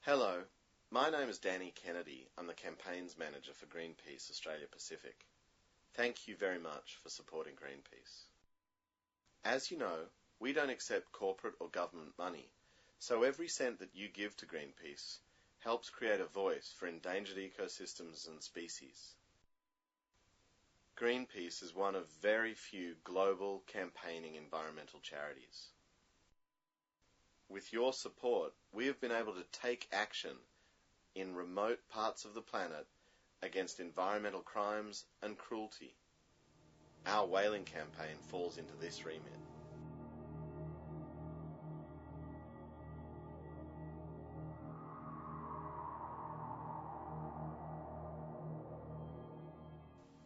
Hello, my name is Danny Kennedy. I'm the Campaigns Manager for Greenpeace Australia Pacific. Thank you very much for supporting Greenpeace. As you know, we don't accept corporate or government money, so every cent that you give to Greenpeace helps create a voice for endangered ecosystems and species. Greenpeace is one of very few global campaigning environmental charities. With your support, we have been able to take action in remote parts of the planet against environmental crimes and cruelty. Our whaling campaign falls into this remit.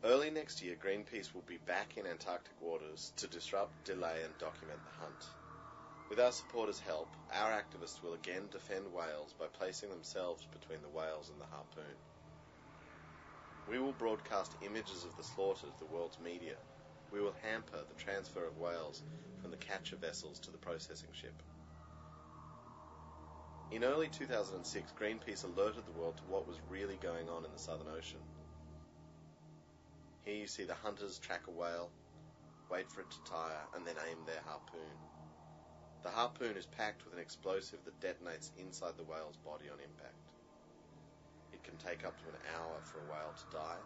Early next year, Greenpeace will be back in Antarctic waters to disrupt, delay and document the hunt. With our supporters' help, our activists will again defend whales by placing themselves between the whales and the harpoon. We will broadcast images of the slaughter to the world's media. We will hamper the transfer of whales from the catcher vessels to the processing ship. In early 2006, Greenpeace alerted the world to what was really going on in the Southern Ocean. Here you see the hunters track a whale, wait for it to tire, and then aim their harpoon. The harpoon is packed with an explosive that detonates inside the whale's body on impact. It can take up to an hour for a whale to die,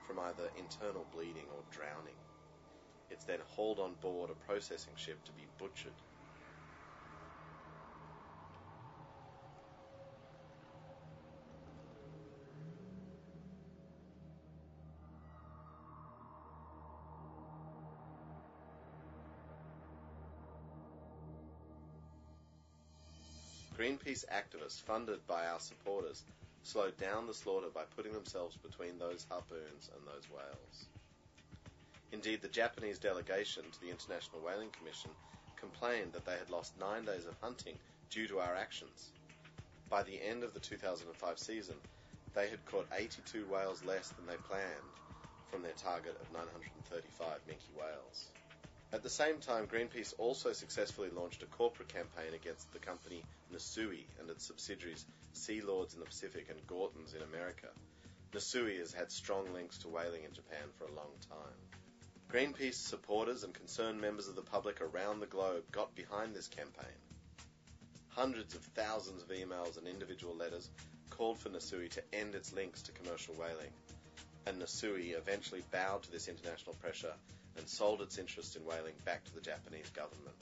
from either internal bleeding or drowning. It's then hauled on board a processing ship to be butchered. Greenpeace activists, funded by our supporters, slowed down the slaughter by putting themselves between those harpoons and those whales. Indeed, the Japanese delegation to the International Whaling Commission complained that they had lost 9 days of hunting due to our actions. By the end of the 2005 season, they had caught 82 whales less than they planned from their target of 935 minke whales. At the same time, Greenpeace also successfully launched a corporate campaign against the company Nisui and its subsidiaries Sea Lords in the Pacific and Gortons in America. Nisui has had strong links to whaling in Japan for a long time. Greenpeace supporters and concerned members of the public around the globe got behind this campaign. Hundreds of thousands of emails and individual letters called for Nisui to end its links to commercial whaling, and Nisui eventually bowed to this international pressure and sold its interest in whaling back to the Japanese government.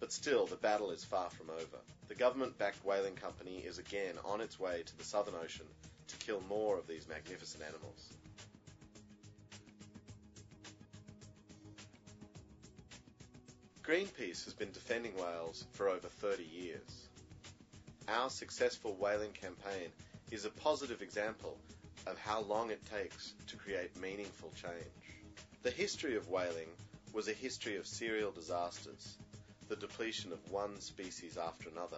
But still, the battle is far from over. The government-backed whaling company is again on its way to the Southern Ocean to kill more of these magnificent animals. Greenpeace has been defending whales for over 30 years. Our successful whaling campaign is a positive example of how long it takes to create meaningful change. The history of whaling was a history of serial disasters, the depletion of one species after another.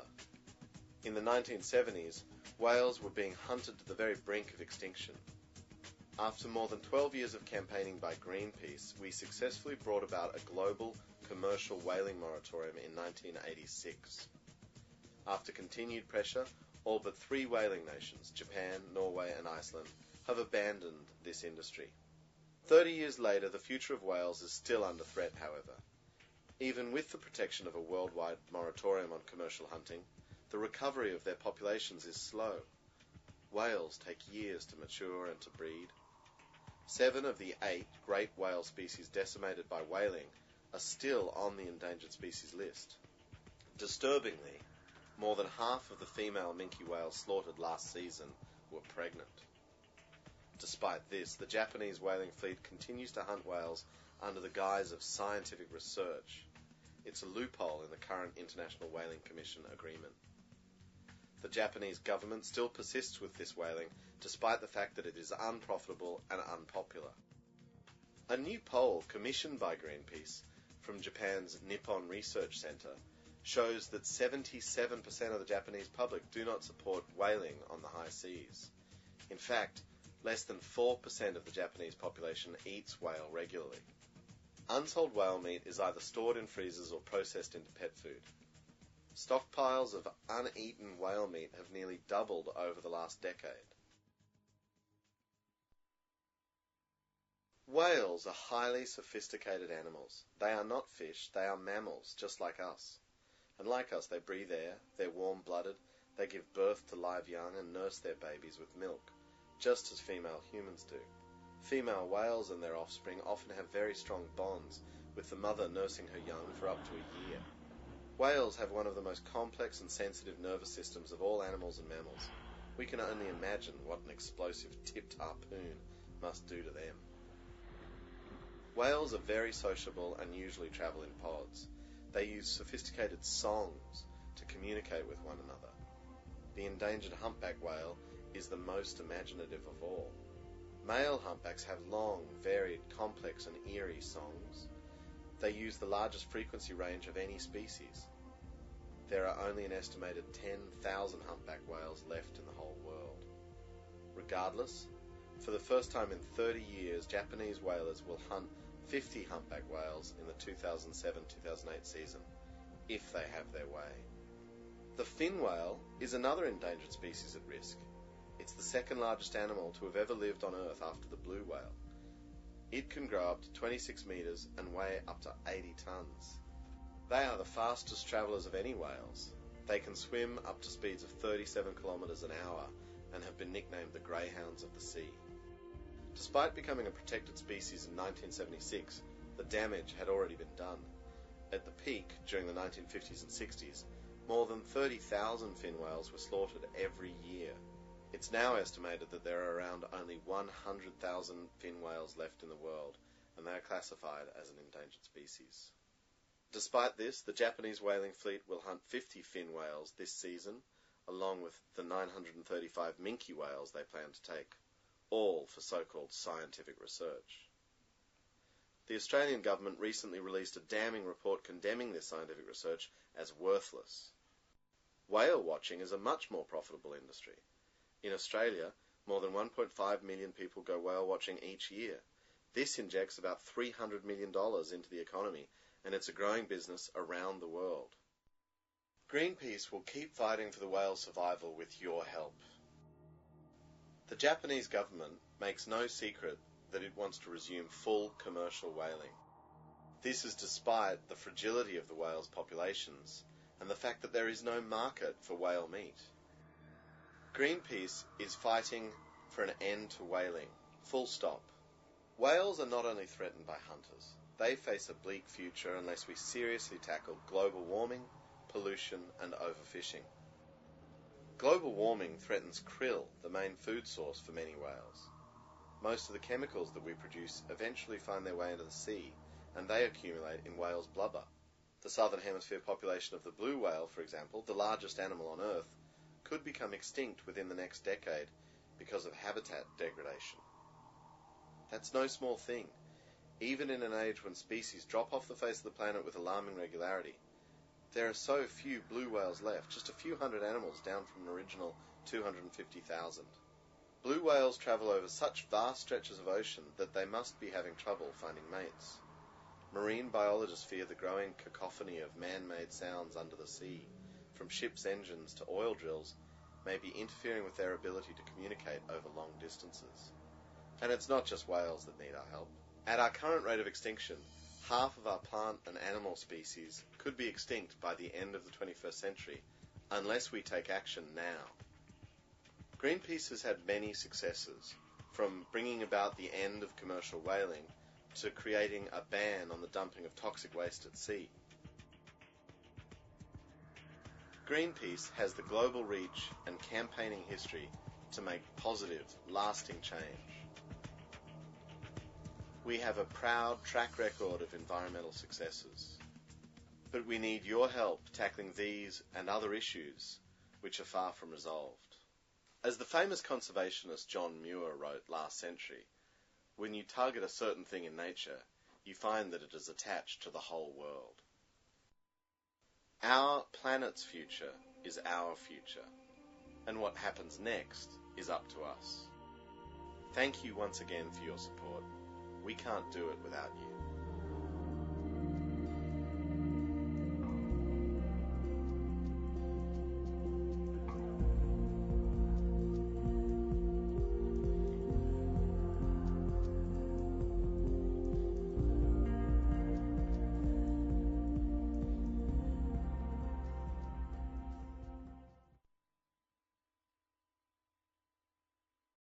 In the 1970s, whales were being hunted to the very brink of extinction. After more than 12 years of campaigning by Greenpeace, we successfully brought about a global commercial whaling moratorium in 1986. After continued pressure, all but 3 whaling nations, Japan, Norway and Iceland, have abandoned this industry. 30 years later, the future of whales is still under threat, however. Even with the protection of a worldwide moratorium on commercial hunting, the recovery of their populations is slow. Whales take years to mature and to breed. 7 of the 8 great whale species decimated by whaling are still on the endangered species list. Disturbingly, more than half of the female minke whales slaughtered last season were pregnant. Despite this, the Japanese whaling fleet continues to hunt whales under the guise of scientific research. It's a loophole in the current International Whaling Commission agreement. The Japanese government still persists with this whaling, despite the fact that it is unprofitable and unpopular. A new poll commissioned by Greenpeace from Japan's Nippon Research Center shows that 77% of the Japanese public do not support whaling on the high seas. In fact, less than 4% of the Japanese population eats whale regularly. Unsold whale meat is either stored in freezers or processed into pet food. Stockpiles of uneaten whale meat have nearly doubled over the last decade. Whales are highly sophisticated animals. They are not fish, they are mammals, just like us. And like us, they breathe air, they're warm-blooded, they give birth to live young and nurse their babies with milk, just as female humans do. Female whales and their offspring often have very strong bonds, with the mother nursing her young for up to a year. Whales have one of the most complex and sensitive nervous systems of all animals and mammals. We can only imagine what an explosive tipped harpoon must do to them. Whales are very sociable and usually travel in pods. They use sophisticated songs to communicate with one another. The endangered humpback whale is the most imaginative of all. Male humpbacks have long, varied, complex and eerie songs. They use the largest frequency range of any species. There are only an estimated 10,000 humpback whales left in the whole world. Regardless, for the first time in 30 years, Japanese whalers will hunt 50 humpback whales in the 2007-2008 season, if they have their way. The fin whale is another endangered species at risk. It's the second largest animal to have ever lived on Earth after the blue whale. It can grow up to 26 meters and weigh up to 80 tons. They are the fastest travelers of any whales. They can swim up to speeds of 37 kilometers an hour and have been nicknamed the greyhounds of the sea. Despite becoming a protected species in 1976, the damage had already been done. At the peak, during the 1950s and 60s, more than 30,000 fin whales were slaughtered every year. It's now estimated that there are around only 100,000 fin whales left in the world, and they are classified as an endangered species. Despite this, the Japanese whaling fleet will hunt 50 fin whales this season, along with the 935 minke whales they plan to take, all for so-called scientific research. The Australian government recently released a damning report condemning this scientific research as worthless. Whale watching is a much more profitable industry. In Australia, more than 1.5 million people go whale watching each year. This injects about $300 million into the economy, and it's a growing business around the world. Greenpeace will keep fighting for the whale's survival with your help. The Japanese government makes no secret that it wants to resume full commercial whaling. This is despite the fragility of the whale's populations and the fact that there is no market for whale meat. Greenpeace is fighting for an end to whaling, full stop. Whales are not only threatened by hunters, they face a bleak future unless we seriously tackle global warming, pollution and overfishing. Global warming threatens krill, the main food source for many whales. Most of the chemicals that we produce eventually find their way into the sea, and they accumulate in whales' blubber. The southern hemisphere population of the blue whale, for example, the largest animal on Earth, could become extinct within the next decade because of habitat degradation. That's no small thing. Even in an age when species drop off the face of the planet with alarming regularity, there are so few blue whales left, just a few hundred animals down from an original 250,000. Blue whales travel over such vast stretches of ocean that they must be having trouble finding mates. Marine biologists fear the growing cacophony of man-made sounds under the sea, from ships' engines to oil drills, may be interfering with their ability to communicate over long distances. And it's not just whales that need our help. At our current rate of extinction, half of our plant and animal species could be extinct by the end of the 21st century, unless we take action now. Greenpeace has had many successes, from bringing about the end of commercial whaling to creating a ban on the dumping of toxic waste at sea. Greenpeace has the global reach and campaigning history to make positive, lasting change. We have a proud track record of environmental successes, but we need your help tackling these and other issues which are far from resolved. As the famous conservationist John Muir wrote last century, when you target a certain thing in nature, you find that it is attached to the whole world. Our planet's future is our future, and what happens next is up to us. Thank you once again for your support. We can't do it without you.